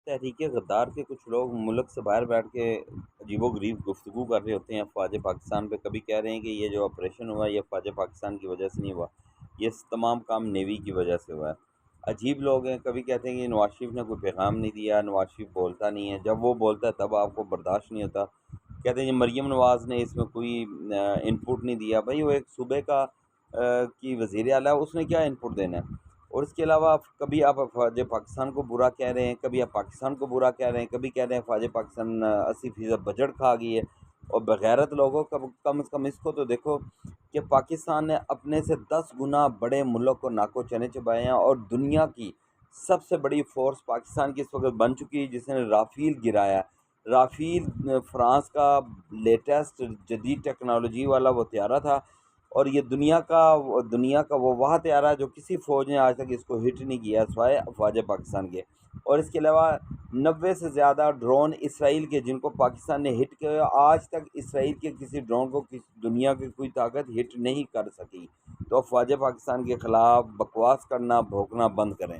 تحریک غدار کے کچھ لوگ ملک سے باہر بیٹھ کے عجیب و غریب گفتگو کر رہے ہوتے ہیں افواج پاکستان پہ. کبھی کہہ رہے ہیں کہ یہ جو آپریشن ہوا یہ افواج پاکستان کی وجہ سے نہیں ہوا، یہ تمام کام نیوی کی وجہ سے ہوا ہے. عجیب لوگ ہیں. کبھی کہتے ہیں کہ نواز شریف نے کوئی پیغام نہیں دیا، نواز شریف بولتا نہیں ہے، جب وہ بولتا ہے تب آپ کو برداشت نہیں ہوتا. کہتے ہیں یہ مریم نواز نے اس میں کوئی ان پٹ نہیں دیا. بھائی وہ ایک صوبے کا کی وزیر اعلیٰ، اس نے کیا ان پٹ دینا ہے؟ اور اس کے علاوہ کبھی آپ افواج پاکستان کو برا کہہ رہے ہیں، کبھی آپ پاکستان کو برا کہہ رہے ہیں، کبھی کہہ رہے ہیں افواج پاکستان 80% بجٹ کھا گئی ہے. اور بغیرت لوگوں کا کم از کم اس کو تو دیکھو کہ پاکستان نے اپنے سے 10 گنا بڑے ملک کو ناکو چنے چبائے ہیں. اور دنیا کی سب سے بڑی فورس پاکستان کی اس وقت بن چکی ہے، جس نے رافیل گرایا. رافیل فرانس کا لیٹسٹ جدید ٹیکنالوجی والا وہ طیارہ تھا، اور یہ دنیا کا وہ طیارہ ہے جو کسی فوج نے آج تک اس کو ہٹ نہیں کیا سوائے افواج پاکستان کے. اور اس کے علاوہ 90 سے زیادہ ڈرون اسرائیل کے جن کو پاکستان نے ہٹ کیا، آج تک اسرائیل کے کسی ڈرون کو دنیا کی کوئی طاقت ہٹ نہیں کر سکی. تو افواج پاکستان کے خلاف بکواس کرنا، بھونکنا بند کریں.